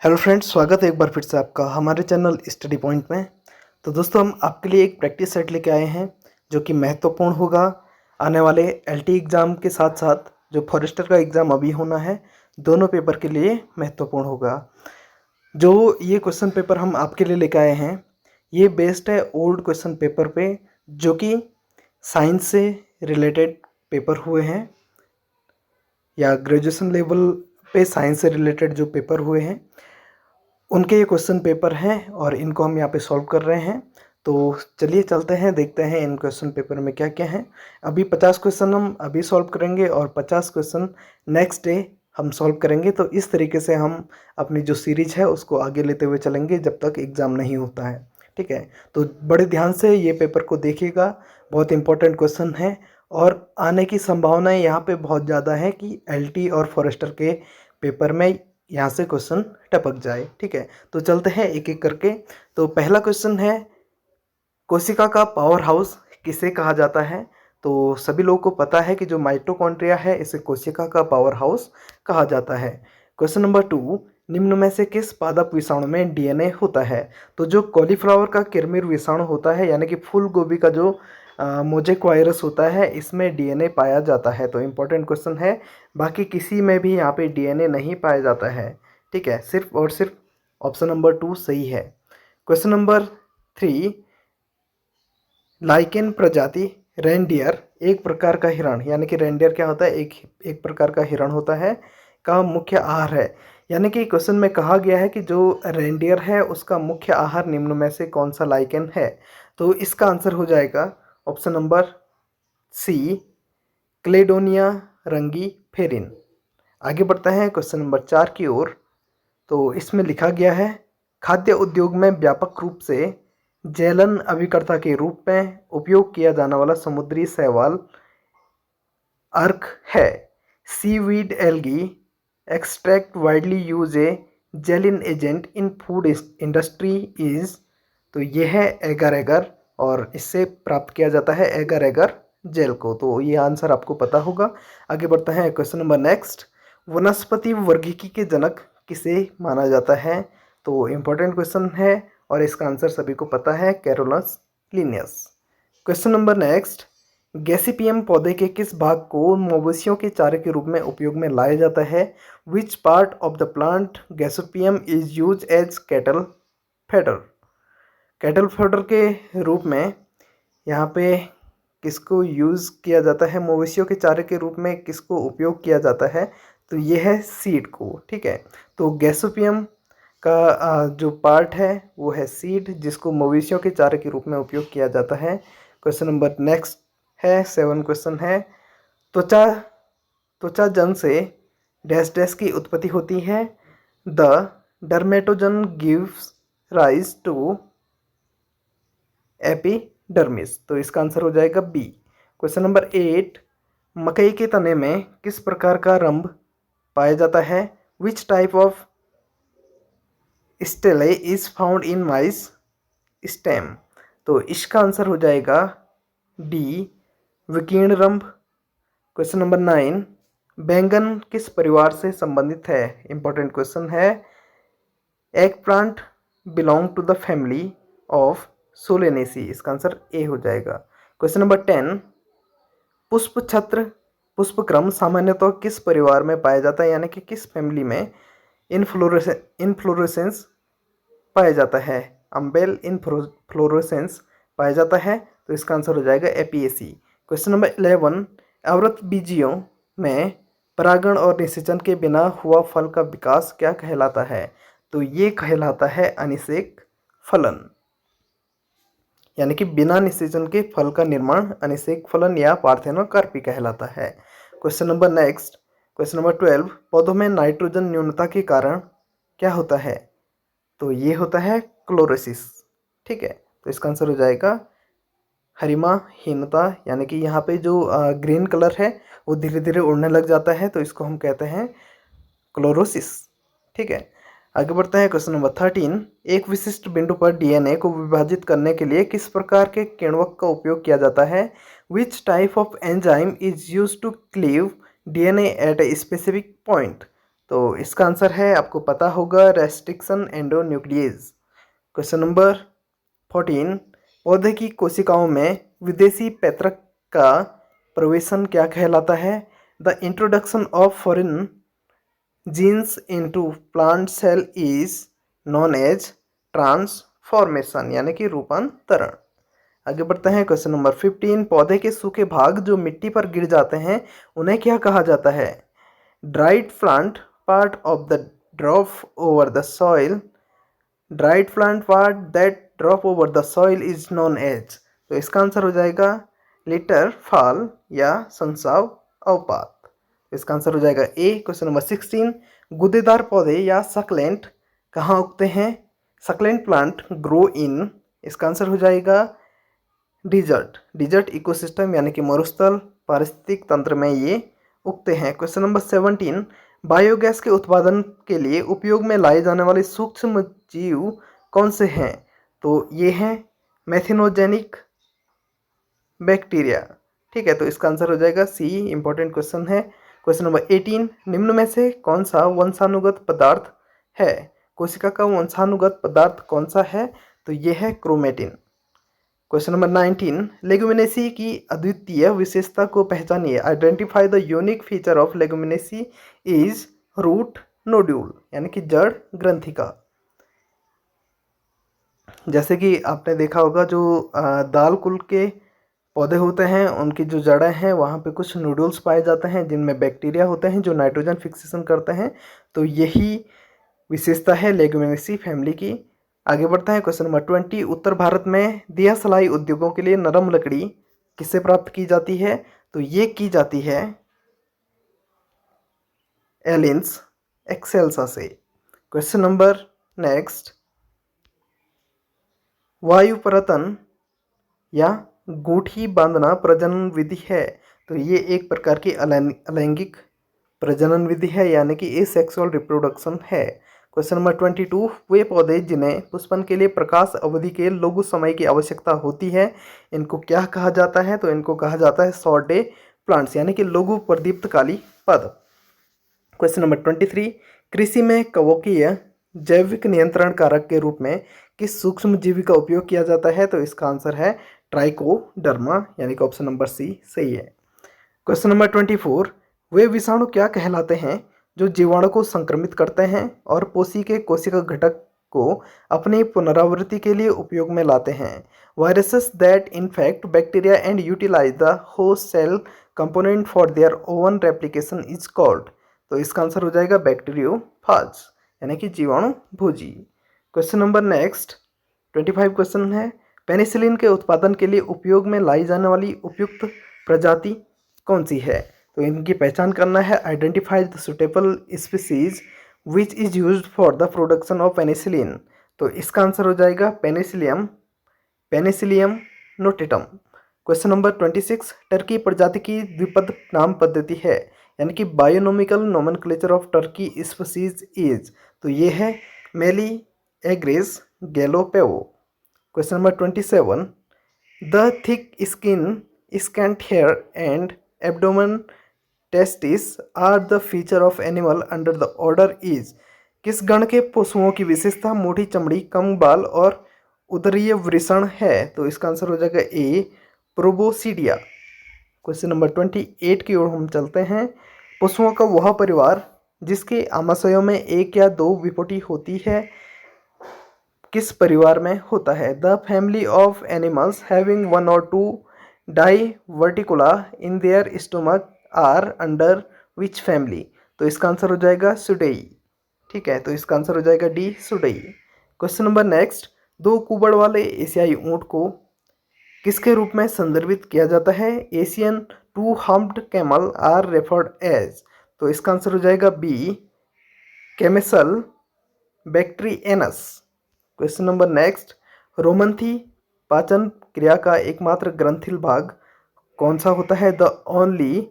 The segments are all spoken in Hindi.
हेलो फ्रेंड्स, स्वागत है एक बार फिर से आपका हमारे चैनल स्टडी पॉइंट में। तो दोस्तों, हम आपके लिए एक प्रैक्टिस सेट लेके आए हैं जो कि महत्वपूर्ण होगा आने वाले एलटी एग्ज़ाम के साथ साथ जो फॉरेस्टर का एग्ज़ाम अभी होना है, दोनों पेपर के लिए महत्वपूर्ण होगा। जो ये क्वेश्चन पेपर हम आपके लिए लेके आए हैं, ये बेस्ड है ओल्ड क्वेश्चन पेपर पे जो कि साइंस से रिलेटेड पेपर हुए हैं या ग्रेजुएशन लेवल पे साइंस से रिलेटेड जो पेपर हुए हैं उनके ये क्वेश्चन पेपर हैं और इनको हम यहाँ पे सॉल्व कर रहे हैं। तो चलिए चलते हैं, देखते हैं इन क्वेश्चन पेपर में क्या क्या है। अभी 50 क्वेश्चन हम अभी सॉल्व करेंगे और 50 क्वेश्चन नेक्स्ट डे हम सॉल्व करेंगे। तो इस तरीके से हम अपनी जो सीरीज है उसको आगे लेते हुए चलेंगे जब तक एग्ज़ाम नहीं होता है। ठीक है, तो बड़े ध्यान से ये पेपर को देखिएगा, बहुत इंपॉर्टेंट क्वेश्चन है और आने की संभावनाएं यहाँ पे बहुत ज़्यादा है कि एलटी और फॉरेस्टर के पेपर में यहाँ से क्वेश्चन टपक जाए। ठीक है, तो चलते हैं एक एक करके। तो पहला क्वेश्चन है, कोशिका का पावर हाउस किसे कहा जाता है? तो सभी लोगों को पता है कि जो माइटोकॉन्ड्रिया है इसे कोशिका का पावर हाउस कहा जाता है। क्वेश्चन नंबर 2, निम्न में से किस पादप विषाणु में डीएनए होता है? तो जो कॉलीफ्लावर का किरमिर विषाणु होता है, यानी कि फूल गोभी का जो मोजेक वायरस होता है, इसमें डीएनए पाया जाता है। तो इम्पोर्टेंट क्वेश्चन है, बाकी किसी में भी यहाँ पे डीएनए नहीं पाया जाता है। ठीक है, सिर्फ और सिर्फ ऑप्शन नंबर 2 सही है। क्वेश्चन नंबर 3, लाइकेन प्रजाति रेनडियर एक प्रकार का हिरण, यानी कि रेनडियर क्या होता है, एक प्रकार का हिरण होता है, का मुख्य आहार है। यानी कि क्वेश्चन में कहा गया है कि जो रेनडियर है उसका मुख्य आहार निम्न में से कौन सा लाइकेन है? तो इसका आंसर हो जाएगा ऑप्शन नंबर सी, क्लेडोनिया रंगी फेरिन। आगे बढ़ते हैं क्वेश्चन नंबर 4 की ओर। तो इसमें लिखा गया है, खाद्य उद्योग में व्यापक रूप से जैलन अभिकर्ता के रूप में उपयोग किया जाने वाला समुद्री शैवाल अर्क है। Seaweed algae extract widely use a gelling agent in food industry is. तो ये है एगर एगर और इससे प्राप्त किया जाता है एगर एगर जेल को। तो ये आंसर आपको पता होगा। आगे बढ़ते हैं क्वेश्चन नंबर नेक्स्ट, वनस्पति वर्गीकी के जनक किसे माना जाता है? तो इम्पोर्टेंट क्वेश्चन है और इसका आंसर सभी को पता है, Carolus Linnaeus. Question number next, gossypium पौधे के किस भाग को मवेशियों के चारे के रूप में उपयोग में लाया जाता है? Which part of the plant gossypium is use as cattle fodder? Cattle fodder के रूप में यहाँ पे किसको यूज़ किया जाता है? मवेशियों के चारे के रूप में किसको उपयोग किया जाता है? तो ये है सीड को। ठीक है, तो गैसोपियम का जो पार्ट है वो है सीड, जिसको मवेशियों के चारे के रूप में उपयोग किया जाता है। क्वेश्चन नंबर नेक्स्ट है, 7 क्वेश्चन है, त्वचा त्वचा जन से डैश डैश की उत्पत्ति होती है? The dermatogen gives rise to epidermis. तो इसका आंसर हो जाएगा बी। क्वेश्चन नंबर 8, मकई के तने में किस प्रकार का रंभ पाया जाता है? Which type of stele is found in mice stem? तो इसका आंसर हो जाएगा डी, विकीर्ण रंभ। क्वेश्चन नंबर 9, बैंगन किस परिवार से संबंधित है? इंपॉर्टेंट क्वेश्चन है। Egg plant belong to the family of solanaceae. इसका आंसर ए हो जाएगा। क्वेश्चन नंबर 10, पुष्प छत्र पुष्पक्रम सामान्यतः किस परिवार में पाया जाता है, यानी कि किस फैमिली में इनफ्लोरेसेंस पाया जाता है? अम्बेल इनफ्लोरेसेंस पाया जाता है। तो इसका आंसर हो जाएगा एपीएसी। क्वेश्चन नंबर 11, आवृतबीजियों में परागण और निषेचन के बिना हुआ फल का विकास क्या कहलाता है? तो ये कहलाता है अनिषेक फलन, यानी कि बिना निषेचन के फल का निर्माण अनिषेक फलन या पार्थेनोकार्पी कहलाता है। Question number next, question number 12, पौधों में नाइट्रोजन न्यूनता के कारण क्या होता है? तो ये होता है क्लोरोसिस। ठीक है, तो इसका आंसर हो जाएगा हरिमाहीनता, यानी कि यहाँ पे जो ग्रीन कलर है वो धीरे धीरे उड़ने लग जाता है, तो इसको हम कहते हैं क्लोरोसिस। ठीक है, आगे बढ़ते हैं क्वेश्चन नंबर 13, एक विशिष्ट बिंदु पर डीएनए को विभाजित करने के लिए किस प्रकार के किण्वक का उपयोग किया जाता है? Which type of enzyme is use to cleave DNA at a specific point? तो इसका आंसर है, आपको पता होगा, रेस्ट्रिक्शन एंडोन्यूक्लियस। क्वेश्चन नंबर 14, पौधे की कोशिकाओं में विदेशी पैतृक का प्रवेशन क्या कहलाता है? The introduction of foreign genes into plant cell is known as transformation, यानी कि रूपांतरण। आगे बढ़ते हैं, क्वेश्चन नंबर 15, पौधे के सूखे भाग जो मिट्टी पर गिर जाते हैं उन्हें क्या कहा जाता है? Dried plant part of the drop over the soil, dried plant part that drop over the soil is known as. तो इसका आंसर हो जाएगा लिटर फॉल या संसाव अवपात। इसका आंसर हो जाएगा ए। क्वेश्चन नंबर 16, गूदेदार पौधे या सकलेंट कहाँ उगते हैं? सकलेंट प्लांट ग्रो इन, इसका आंसर हो जाएगा डिजर्ट इकोसिस्टम, यानी कि मरुस्थल पारिस्थितिक तंत्र में ये उगते हैं। क्वेश्चन नंबर 17, बायोगैस के उत्पादन के लिए उपयोग में लाए जाने वाले सूक्ष्म जीव कौन से हैं? तो ये हैं मेथिनोजेनिक बैक्टीरिया। ठीक है, तो इसका आंसर हो जाएगा सी। इंपॉर्टेंट क्वेश्चन है। क्वेश्चन नंबर 18, निम्न में से कौन सा वंशानुगत पदार्थ है? कोशिका का वंशानुगत पदार्थ कौन सा है? तो ये है क्रोमेटिन। क्वेश्चन नंबर 19, लेगुमिनेसी की अद्वितीय विशेषता को पहचानिए। Identify the unique feature of leguminosae is root nodule, यानी कि जड़ ग्रंथिका। जैसे कि आपने देखा होगा, जो दाल कुल के पौधे होते हैं उनकी जो जड़ें हैं वहाँ पे कुछ नोड्यूल्स पाए जाते हैं जिनमें बैक्टीरिया होते हैं जो नाइट्रोजन फिक्सेशन करते हैं। तो यही विशेषता है लेगुमिनेसी फैमिली की। आगे बढ़ते हैं, क्वेश्चन नंबर 20, उत्तर भारत में दिया सलाई उद्योगों के लिए नरम लकड़ी किससे प्राप्त की जाती है? तो ये की जाती है एलिन्स एक्सेल्सा से। क्वेश्चन नंबर नेक्स्ट, वायु परतन या गूठी बांधना प्रजनन विधि है। तो ये एक प्रकार की अलैंगिक प्रजनन विधि है, यानी कि एसेक्सुअल रिप्रोडक्शन है। क्वेश्चन नंबर 22, वे पौधे जिन्हें पुष्पन के लिए प्रकाश अवधि के लघु समय की आवश्यकता होती है इनको क्या कहा जाता है? तो इनको कहा जाता है शॉर्ट डे प्लांट्स, यानी कि लघु प्रदीप्तकाली पद। क्वेश्चन नंबर 23, कृषि में कवकीय जैविक नियंत्रण कारक के रूप में किस सूक्ष्म जीवी का उपयोग किया जाता है? तो इसका आंसर है ट्राइकोडर्मा, यानी कि ऑप्शन नंबर सी सही है। क्वेश्चन नंबर 24, वे विषाणु क्या कहलाते हैं जो जीवाणु को संक्रमित करते हैं और पोषी के कोशिका घटक को अपनी पुनरावृत्ति के लिए उपयोग में लाते हैं? Viruses that infect bacteria and utilise the host cell component for their own replication is called. तो इसका आंसर हो जाएगा बैक्टीरियोफाज, यानी कि जीवाणु भोजी। क्वेश्चन नंबर नेक्स्ट 25 क्वेश्चन है, पेनिसिलिन के उत्पादन के लिए उपयोग में लाई जाने वाली उपयुक्त प्रजाति कौन सी है? तो इनकी पहचान करना है। Identify the suitable species which is used for the production of penicillin. तो इसका आंसर हो जाएगा penicillium notatum. Question number 26, turkey प्रजाति की द्विपद नाम पद्धति है, यानी कि binomial nomenclature of turkey species is. तो ये है meleagris gallopavo. Question number 27, the thick skin, scant hair and abdomen testes are the feature of animal under the order is. किस गण के पशुओं की विशेषता मोटी चमड़ी, कम बाल और उदरीय वृषण है? तो इसका आंसर हो जाएगा ए प्रोबोसिडिया। क्वेश्चन नंबर 28 की ओर हम चलते हैं, पशुओं का वह परिवार जिसके आमाशयों में एक या दो विपोटी होती है किस परिवार में होता है? The family of animals having one और two diverticula in their stomach are under which family? तो इसका आंसर हो जाएगा सुडेई। ठीक है, तो इसका आंसर हो जाएगा डी सुडेई। क्वेश्चन नंबर नेक्स्ट, दो कुबड़ वाले एशियाई ऊंट को किसके रूप में संदर्भित किया जाता है? Asian two humped camel are referred as. तो इसका आंसर हो जाएगा B camelus bactrianus. Question number next, रोमंथी पाचन क्रिया का एकमात्र ग्रंथिल भाग कौन सा होता है? The only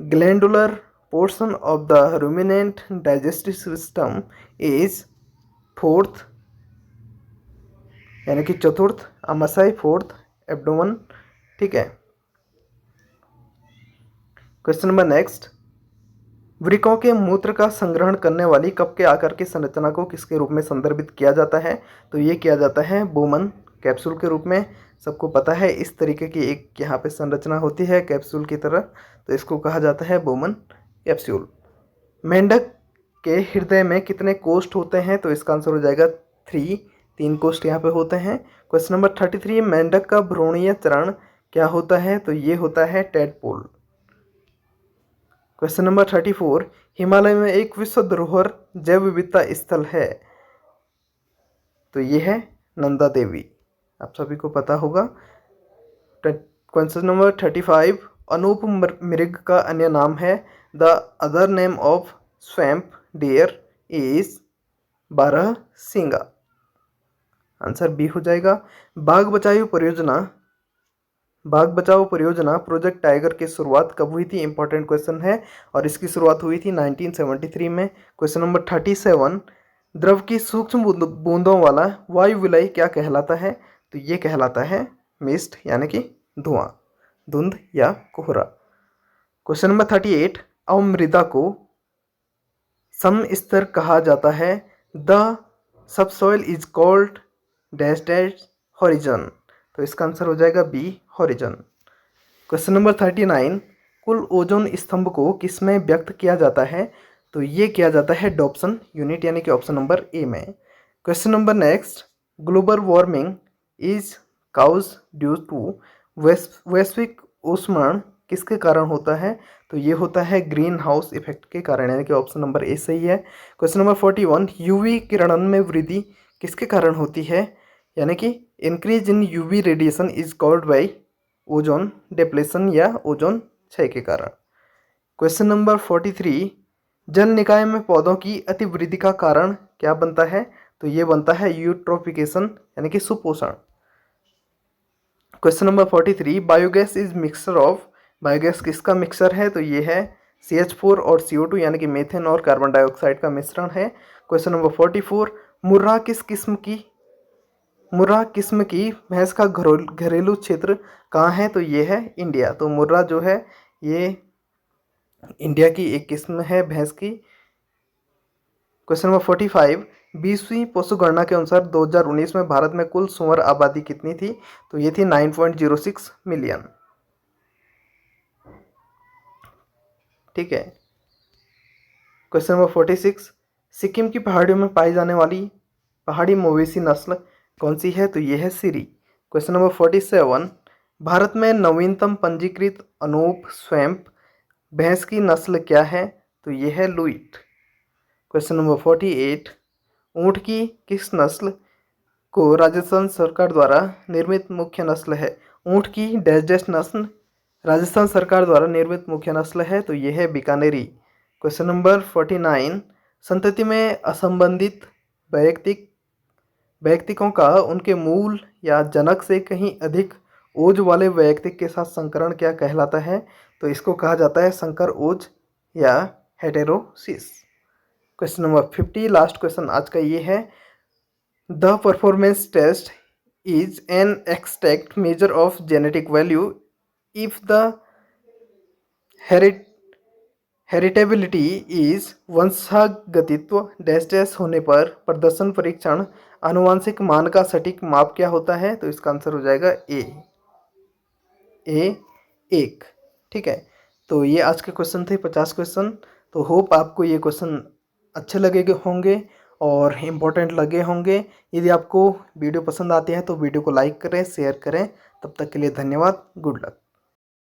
glandular portion of the ruminant digestive system is fourth, यानी कि चतुर्थ आमाशय, फोर्थ एब्डोमेन। ठीक है। क्वेश्चन नंबर नेक्स्ट, वृकों के मूत्र का संग्रहण करने वाली कप के आकार की संरचना को किसके रूप में संदर्भित किया जाता है? तो ये किया जाता है बोमन कैप्सूल के रूप में। सबको पता है इस तरीके की एक यहाँ पे संरचना होती है कैप्सूल की तरह, तो इसको कहा जाता है बोमन कैप्सूल। मेंढक के हृदय में कितने कोष्ठ होते हैं? तो इसका आंसर हो जाएगा 3 कोष्ठ यहाँ पे होते हैं। क्वेश्चन नंबर 33, मेंढक का भ्रूणीय चरण क्या होता है? तो ये होता है टेडपोल। क्वेश्चन नंबर 34, हिमालय में एक विश्व धरोहर जैव विविधता स्थल है, तो ये है नंदा देवी, आप सभी को पता होगा। क्वेश्चन नंबर 35, अनूप मृग का अन्य नाम है? The other name of swamp deer is barasingha. Answer B हो जाएगा। बाघ बचाओ परियोजना प्रोजेक्ट टाइगर की शुरुआत कब हुई थी? इंपॉर्टेंट क्वेश्चन है, और इसकी शुरुआत हुई थी 1973 में। क्वेश्चन नंबर 37, द्रव की सूक्ष्म बूंदों वाला वायु विलय क्या कहलाता है? तो ये कहलाता है मिस्ट, यानी कि धुआं, धुंध या कोहरा। क्वेश्चन नंबर 38, अवमृदा को समस्तर कहा जाता है? The subsoil is called dash dash horizon, तो इसका आंसर हो जाएगा बी हॉरिजन। क्वेश्चन नंबर 39, कुल ओजोन स्तंभ को किसमें व्यक्त किया जाता है? तो ये किया जाता है डॉप्सन यूनिट, यानी कि ऑप्शन नंबर ए में। Question number next, global warming is cause due to वैश्विक ऊष्मण किसके कारण होता है? तो ये होता है ग्रीन हाउस इफेक्ट के कारण, यानी कि ऑप्शन नंबर ए सही है। क्वेश्चन नंबर 41, यूवी किरणन में वृद्धि किसके कारण होती है? यानी कि increase in UV radiation is called by ozone depletion या ओजोन क्षय के कारण। क्वेश्चन नंबर 43, जल निकाय में पौधों की अतिवृद्धि का कारण क्या बनता है? तो ये बनता है यूट्रोफिकेशन, यानी कि सुपोषण। Question number 43, biogas is mixture of, biogas किसका मिक्सचर है? तो ये है CH4 और CO2, यानी कि मीथेन और कार्बन डाइऑक्साइड का मिश्रण है। क्वेश्चन नंबर 44, मुर्रा किस्म की भैंस का घरेलू क्षेत्र कहाँ है? तो ये है इंडिया। तो मुर्रा जो है ये इंडिया की एक किस्म है भैंस की। क्वेश्चन नंबर 45, 20वीं पशु गणना के अनुसार 2019 में भारत में कुल सुअर आबादी कितनी थी? तो ये थी 9.06 मिलियन। ठीक है। क्वेश्चन नंबर 46, सिक्किम की पहाड़ियों में पाई जाने वाली पहाड़ी मवेशी नस्ल कौन सी है? तो ये है सिरी। क्वेश्चन नंबर 47, भारत में नवीनतम पंजीकृत अनूप स्वैम्प भैंस की नस्ल क्या है? तो ये है लुइट। क्वेश्चन नंबर 48, ऊँट की किस नस्ल को राजस्थान सरकार द्वारा निर्मित मुख्य नस्ल है? ऊँट की डैश डैश नस्ल राजस्थान सरकार द्वारा निर्मित मुख्य नस्ल है, तो ये है बीकानेरी। क्वेश्चन नंबर 49, संतति में असंबंधित व्यक्तिकों का उनके मूल या जनक से कहीं अधिक ओज वाले व्यक्तिक के साथ संकरण क्या कहलाता है? तो इसको कहा जाता है संकर ओज या heterosis. Question number 50, last question आज का ये है, the performance test is an exact measure of genetic value if the heritability is वंशागतित्व डैश डैश होने पर प्रदर्शन परीक्षण आनुवंशिक मान का सटीक माप क्या होता है? तो इसका आंसर हो जाएगा ए 1। ठीक है, तो ये आज के क्वेश्चन थे 50 क्वेश्चन। तो होप आपको ये क्वेश्चन अच्छे लगे होंगे और इम्पोर्टेंट लगे होंगे। यदि आपको वीडियो पसंद आती है तो वीडियो को लाइक करें, शेयर करें। तब तक के लिए धन्यवाद, गुड लक।